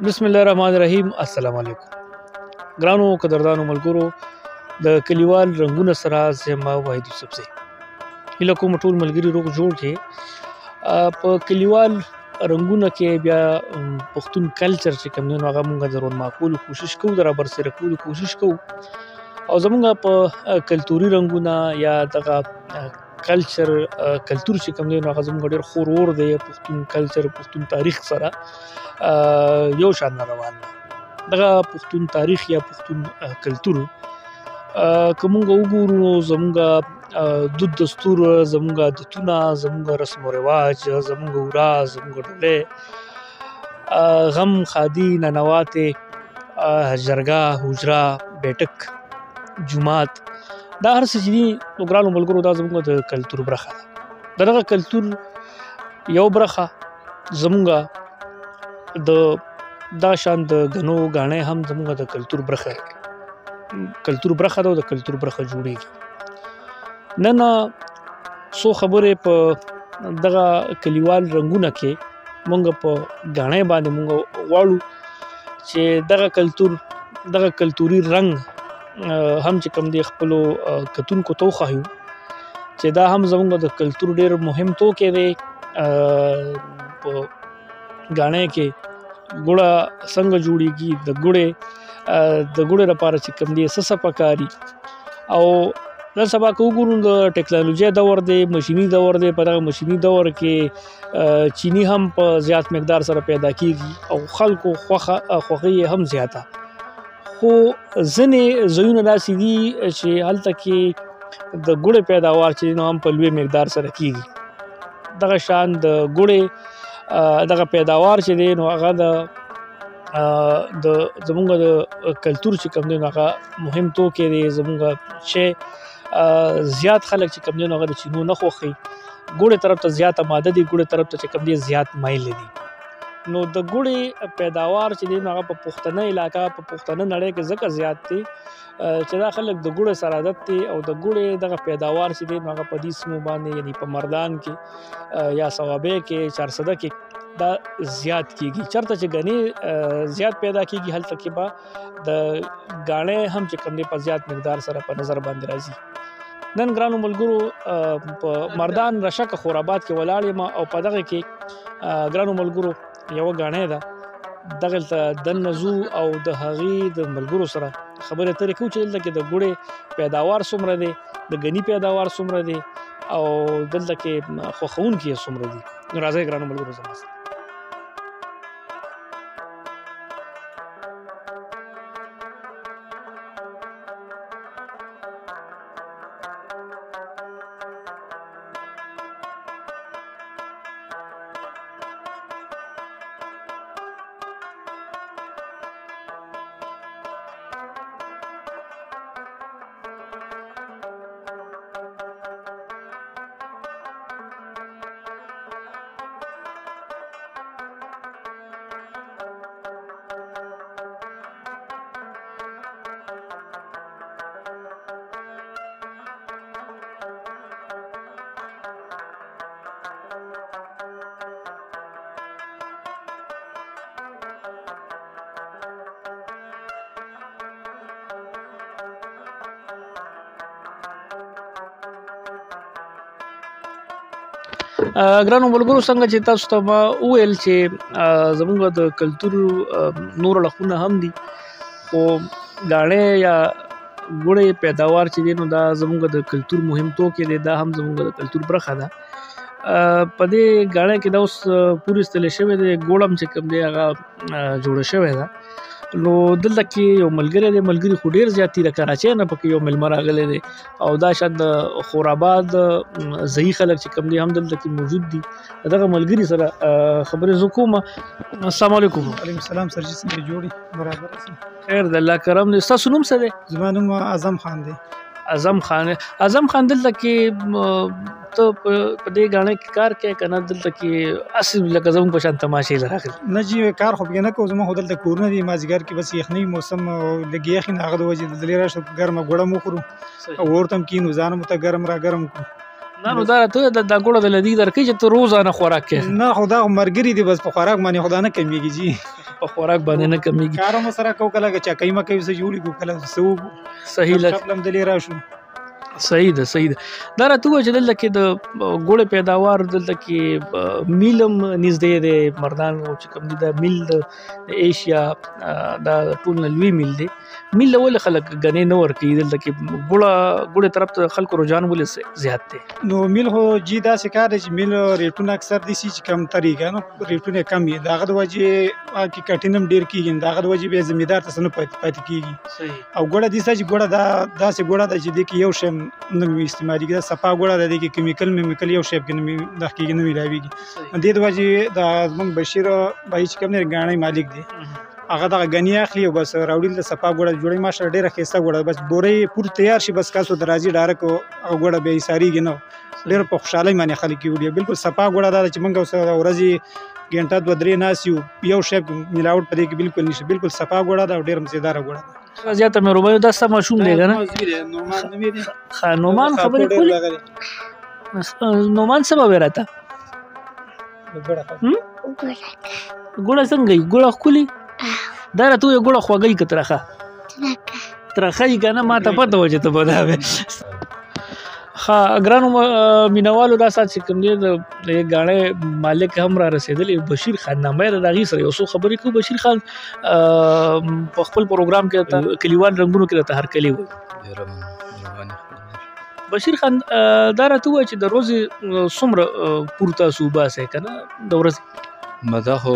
بسم الله الرحمن الرحیم. السلام علیکم ګرانو قدردانو ملګرو د کلیوال رنګونه سره زما واحدیوسفزے هیله کوم ټول ملګري روغ جوړ کې په کلیوال رنګونه کې بیا پښتون کلچر چې کوم دی نو هغه مونږ د رون معقول کوشش کوو د رابر سره کولو کوشش کوو او زمونږ په کلتوري رنګونه یا دغه کلچر کلتور چې کوم دی نو هغه زموږ ډېر خورور دی پښتون کلچر پښتون تاریخ سره یو شان روان دی دغه پښتون تاریخ یا پښتون کلتور که مونږ وګورو زموږ دود دستور زموږ عادتونه زموږ رسم و رواج زموږ ورځ زموږ ډولۍ غم خادي ننواتې جرګه حجره بیټک جومات دا هر څه چې دي نو ګرانو ملګرو دا زموږ د کلتور برخه ده د دغه کلتور یو برخه زموږ د دا شان د غنو ګاڼۍ هم زموږ د کلتور برخه ده او د کلتور برخه جوړیږي نن څو خبرې په دغه کلیوال رنګونه کې مونږ په ګاڼۍ باندې مونږ غواړو چې دغه کلتوري رنګ هم چې کوم دی خپلو کتونکو ته وښایو چې دا هم زموږ د کلتور ډېر مهم توکی دی په ګاڼۍ کې ګوړه څنګه جوړیږي د ګوړې لپاره چې کوم دی څه پکاري او نن سبا که وګورو د ټیکنالوژۍ دور دی مشیني دور دی په دغه مشیني دور کې چینی هم په زیات مقدار سره پیدا کیږي او خلکو خوښي یې هم زیاته خو ځینې ځایونه داسې دي چې هلته کې د ګوړې پیداوار چې دی نو هم په لوی مقدار سره کیږي دغه شان د ګوړې دغه پیداوار چې دی نو هغه د زموږ د کلتور چې کوم دی نو هغه مهم توکی دی زموږ چې زیات خلک چې کوم دی نو هغه د چینو نه خوښوي ګوړې طرف ته زیاته ماده دي ګوړې طرف ته چې کوم دی زیات مایل دي نو د ګوړې پیداوار چې دی نو هغه په پښتنه علاقه په پښتنه نړۍ کې ځکه زیات دی چې دا خلک د ګوړې سره عادت دي او د ګوړې دغه پیداوار چې دی نو هغه په دې سیمو باندې یعنی په مردان کې یا صوابۍ کې چارسده کې دا زیات کیږي چرته چې غني زیات پیدا کیږي هلته کې به د ګاڼۍ هم چې کوم دی په زیات مقدار سره په نظر باندې راځي نن ګرانو ملګرو په مردان رشک خوراباد کې ولاړ یم او په دغه کې ګرانو ملګرو یو ګاڼۍ ده دغه د نزو او د هغې د ملګرو سره خبرې اترې کوو چې دلته کې د ګوړې پیداوار څومره دی د غني پیداوار څومره دی او دلته کې خوښوونکي یې څومره دي نو راځئ ګرانو ملګرو زما سره ګرانو ملګرو څنګه چې تاسو ته ما وویل چې زموږ د کلتور نور اړخونه هم دي خو ګاڼۍ یا ګوړې پیداوار چې دی نو دا زموږ د کلتور مهم توکی دی دا هم زموږ د کلتور برخه ده په دې ګاڼۍ کې دا اوس پوره ایستلی شوی دی ګوړ هم چې کوم دی هغه جوړه شوې ده نو دلته کې یو ملګری دی ملګري خو ډېر زیات دي د کراچۍ نه پکې یو مېلمه راغلی دی او دا شاید د خوراباد ځایي خلک چې کوم دی هم دلته کې موجود دي دغه ملګري سره خبرې زه کوم السلام علیکم وعلیکم السلام سر جی څنګه جوړي برابر اوسئ خیر د الله کرم دی ستاسو نوم څه دی زما نوم اعظم خان دی اعظم خان دلته کې ته په دې ګاڼۍ کې کار کوې که نه دلته کې اصل لکه زموږ په شان تماشې له راغلي نه جی کار خو بیا نه کوو زما خو دلته کورونه دي مازدیګر کې بس یخنۍ موسم لږ یخ نه هغه د وجې دلې راشه ګرمه ګوړه مو خورو او ورته هم کینو ځان مو ته ګرم را ګرم کړو نه نو دا ته د ګوړه د لدی درکې چې ته روزانه خوراک کې نه خو دا مرګري دي بس په خوراک باندې خدا نه کمیږي جی په خوراک باندې نه کمیږي کارو مو سره کو کله چې کایما کوي څه جوړي کو کله سو صحیح لګ خپلم دلی راشو صحیح ده دا راته چې دلته کې د ګوړې پیداوار دلته کې میلم نږدې دی مردان چې کوم دي دا میل د ایشیا دا ټول نه لوی میل دی میل ول خلک غنې نه ورکي دلته کې ګوړې طرف ته خلکو رجحان ولې زیات دی نو میل هو جی دا څه کار چې میل ریټونه اکثر دي چې کم طریقه نو ریټونه کم دي داغه د وجه کې کټینم ډیر کیږي داغه د وجه به زمیدار ته نه پاتې کیږي صحیح او ګوړه دي چې ګوړه دا څه ګوړه د چې د یو شم نو استعمالي کې صفا ګوړه د کې کیمیکل یو شیپ کې نه د کې نه ملاويږي د دې وجه د زمون بشیر بای چې کوم نه ګاڼۍ مالک دی هغه د غنی اخلي او بس راوړل د صفا ګوړه جوړي ماشه ډیره خسته ګوړه بس بورې پور تیار شي بس کاسو درازي ډارک او ګوړه به ساریږي نو ډیر په خوشحالي باندې خلک کیږي بالکل صفا ګوړه دا چې موږ اوس ورځي ګنټه 2-3 ناسیو یو شیپ ملاوټ پدې کې بالکل نشي بالکل صفا ګوړه دا ډیر مزیدار ګوړه زیاته مې روبایو دا سم شوم دی کنه نورمان نومې دی نومان خبرې کولې نومان څه به راته ګوړه څنګه ګوړه خولي دا راته یو ګوړه خوږی کترخه ترخه کنه ما ته پته و چې ته په دا وې ها ګرانو مینوالو دا سات چې کوم دی د ګاڼۍ مالک هم را رسیدلی بشیر خان نامه د دغې سره یو څو خبرې کوو بشیر خان په خپل پروګرام کې کلیوال رنګونو کې راته هرکلی وایي بشیر خان دا راته ووایه چې د ورځې څومره پورته صوباسئ که نه د ورځې ما دا خو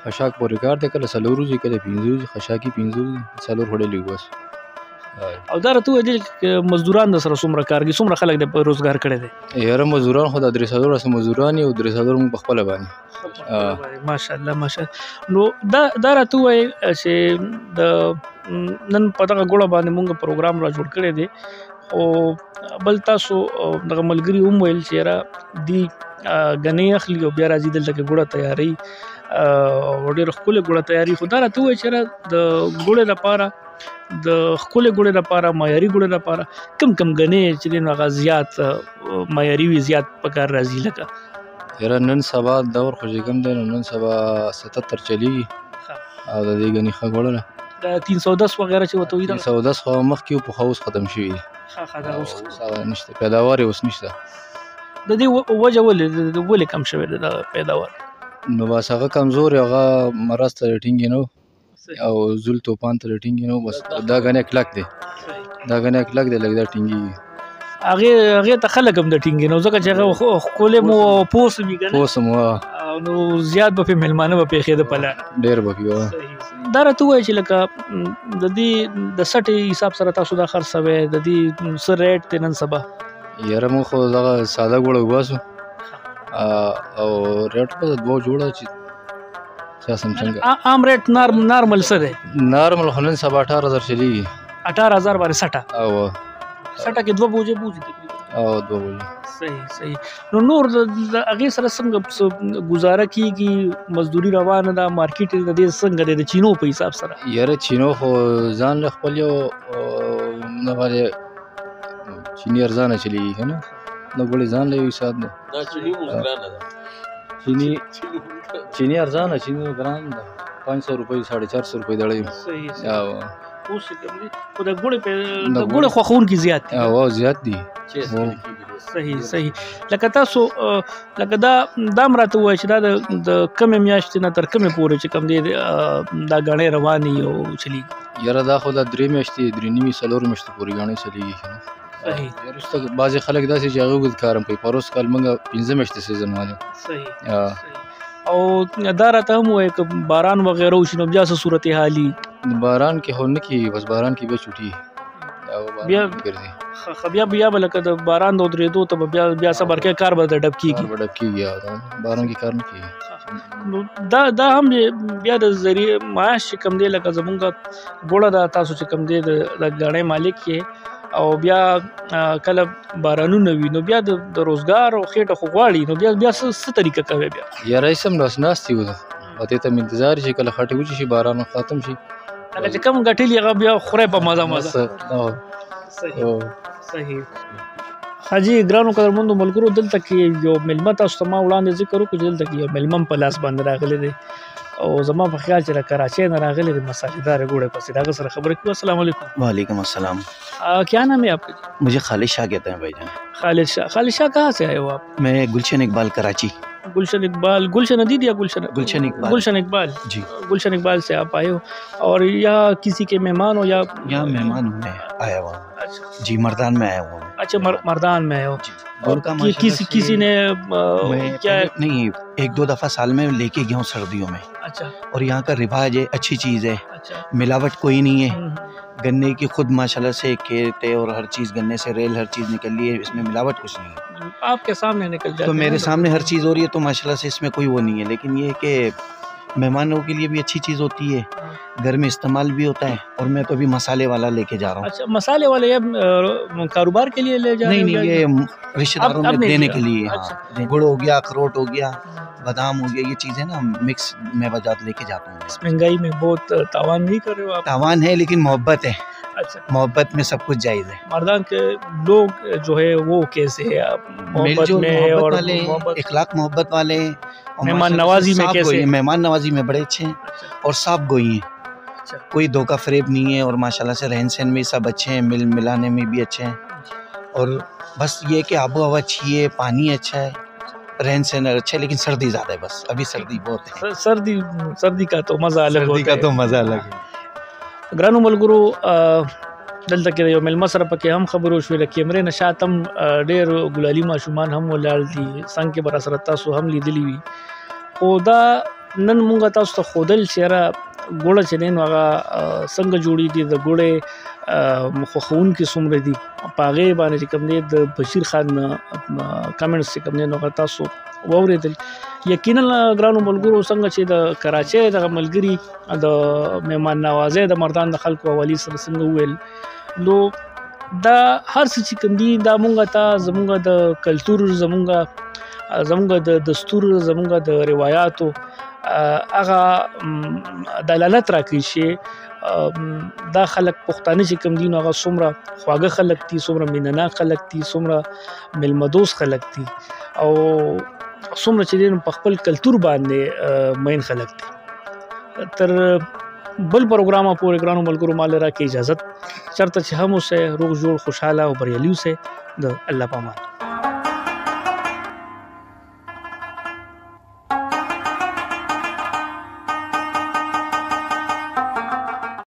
خشاک پورې کار دی کله 4 ورځې کله 5 ورځې خشاکي 5 ورځې 4 وړلې بس او دا راته ووایه مزدوران د سره څومره کار کوي څومره خلک د روزګار کړی دی یاره مزدوران خو د 300 مزدوران او 300 موږ په خپله باندې ماشاءالله نو دا راته ووایه چې د نن په دغه ګوړه باندې موږ پروګرام را جوړ کړی دی او بل تاسو دغه ملګري هم ویل چې یاره دی غنې اخلي او بیا راځي دلته کې ګوړه تیاری ډېره ښکلې ګوړه تیاری خو دا راته ووایه چې یاره د ګوړې لپاره د ښکلې ګوړې لپاره معیاري ګوړې لپاره کم غنې چې دی نو هغه زیات معیاري وي زیات په کار راځي لکه یاره نن سبا دور خو چې کوم دی نو نن سبا 77 چلیږي او د دې غنې ښه ګوړه د 310 وغیره چې ورته وایي 310 خو مخکې په خو اوس ختم شوي دا اوس نشته پیداوار یې اوس نشته د دې وجه ولې کم شوی دی د پیداوار نو بس هغه کمزور هغه مرض ته ټینګ نه او زول توپان ته ټینګ نه بس دا غنې کلک دی لګ دا ټینګي هغه ته خلک هم د ټینګ نه ځکه چې هغه خپل مو پوس وی کنه پوس مو نو زیات به مهمانه به پیخې د پلان ډیر بکیو دا راته وایي چې لکه د دې د سټي حساب سره تاسو دا خرڅوي د دې سر ریټ ته نن سبا یاره مو خو دا ساده ګوړه واسو او ریټ په دوه جوړه چې سم څنګه عام ریټ نارمل څه دی نارمل خو نن سبا 18000 چلیږي 18000 باندې سټه او سټه کې 2 بوجه تقریبا او 2 بوجه صحیح نو نور د هغې سره څنګه گزاره کیږي مزدوري روانه ده مارکیټ د دې څنګه د چینو په حساب سره یاره چینو خو ځان له خپل یو نه باندې چینی ارزانه چلیږي که نه نو ګوړې ځان له یو حساب دی دا چینی اوس ګرانه ده چینی ارزانه چینی ګران ده 500 روپۍ 450 روپۍ دړی صحیح اوس خو د ګوړې خوښونکي زیات دي او زیات دي صحیح لکه تاسو لکه دا راته ووایه چې دا د کمې میاشتې نه تر کمې پورې چې کوم دی دا ګاڼۍ روانې او چلیږي یاره دا خو دا 3 میاشتې 3 نیمې 4 میاشتې پورې ګاڼۍ چلیږي وروسته بعضې خلک داسې چې هغه اوږد کارم کوي پروس کال موږ 15 میاشتې سیزن والو صحیح او دا راته هم وایه که باران وغیره وشي نو بیا څه صورتحالي باران کې خو نه کېږي بس باران کې بیا چوټي بیا به لکه د باران د ودرېدو ته بیا صبر کوي کار به ډب کېږي باران کې کار نه کېږي نو دا هم بیا د ذریعه معاش چې کوم دی لکه زمونږ ګوړه ده تاسو چې کوم دی د ګاڼۍ مالک کې او بیا کله بارانونه وي نو بیا د روزګار او خېټه خو غواړي نو بیا څه طریقه کوي بیا یاره سم ناستې وو او دې ته انتظار شي کله خټې وچې شي باران ختم شي هغه چې کم ګټلي هغه بیا خوري په مزه صحیح حاجی ګرانو قدرمندو ملګرو دلته کې یو مېلمه تاسو ته ما وړاندې ذکر وکړو چې دلته کې یو مېلمه په لاس باندې راغلی دی او زما په خیال چې د کراچۍ نه راغلی دی مسالېدار ګوړې پسې د هغه سره خبرې کوو. السلام علیکم. وعلیکم السلام. کیا نام ہے آپ کا؟ मुझे खालिद शाह कहते हैं भाई जान. خالد شاہ. خالد شاہ کہاں سے آئے ہو آپ؟ मैं गुलशन इकबाल कराची. गुलशन इकबाल, गुलशन अदीद या गुलशन इकबाल. गुलशन इकबाल जी. गुलशन इकबाल से आप आए हो और या किसी के मेहमान हो या? यहाँ मेहमान हूँ मैं, आया हुआ हूँ. अच्छा जी मर्दान में आया हुआ हूँ. अच्छा मर्दान में हो. और किसी ने क्या? नहीं, 1-2 दफा साल में लेके गया हूँ सर्दियों में. अच्छा. और यहाँ का रिवाज है, अच्छी चीज़ है. अच्छा. मिलावट कोई नहीं है. गन्ने की खुद माशाल्लाह से खेत है और हर चीज़ गन्ने से रेल हर चीज़ निकल रही है, इसमें मिलावट कुछ नहीं है. आपके सामने निकल जाती है. तो मेरे सामने हर चीज़ हो रही है तो माशाल्लाह से इसमें कोई वो नहीं है. लेकिन ये है कि मेहमानों के लिए भी अच्छी चीज़ होती है, घर में इस्तेमाल भी होता है. और मैं तो अभी मसाले वाला लेके जा रहा हूँ. अच्छा मसाले वाले या कारोबार के लिए ले जा रहे हो? नहीं, ये रिश्तेदारों में देने के लिए. अच्छा. हाँ, गुड़ हो गया, अखरोट हो गया, बादाम हो गया, ये चीज़ें ना मिक्स मैं बाजार लेके जाता हूँ. महंगाई में बहुत तावान नहीं कर रहे हो आप? तावान है लेकिन मोहब्बत है. अच्छा. मोहब्बत में सब कुछ जायज़ है. मर्दान के लोग जो है वो कैसे है आप? मोहब्बत में और इखलाक मोहब्बत वाले हैं. मेहमान नवाजी में कैसे? मेहमान नवाजी में बड़े अच्छे हैं और साफ गोई हैं. अच्छा. कोई धोखा फरेब नहीं है और माशाल्लाह से रहन सहन में सब अच्छे हैं, मिलाने में भी अच्छे हैं. और बस ये कि आबो हवा अच्छी है, पानी अच्छा है, रहन सहन अच्छा है. लेकिन सर्दी ज़्यादा है, बस अभी सर्दी बहुत है. सर्दी का तो मज़ा अलग होता है. सर्दी का तो मज़ा अलग है. ګرانو ملګرو دلته کې یو مېلمه سره پکې هم خبرو شوې د کیمرې نه شاته هم ډېر ګلالي ماشومان هم ولاړ دي څنګ کې به راسره تاسو هم لیدلي وي. خو دا نن مونږ تاسو ته ښودل چې یاره ګوړه چې دی نو هغه څنګه جوړېږي، د ګوړې خوښوونکي څومره دي په هغې باندې چې کوم دی د بشیر خان کمنټس چې کوم دی نو هغه تاسو واورېدل. یقینا ګرانو ملګرو څنګه چې د کراچۍ دغه ملګري د مهمان نوازۍ د مردان د خلکو حوالې سره څنګه وویل نو دا هر څه چې کوم دي دا مونږ ته زمونږ د کلتور، زمونږ د دستور، زمونږ د روایاتو هغه دلالت راکوي چې دا خلک پښتانه چې کوم دي نو هغه څومره خواږه خلک دي، څومره مینه‌ناک خلک دي، څومره میلمه‌دوست خلک دي او څومره چې دی په خپل کلتور باندې مین خلک دي. تر بل پروګرامه پورې ګرانو ملګرو مال را کې اجازت چرته چې هم اوسه روغ جوړ خوشاله او بریالي اوسه. د الله پامان.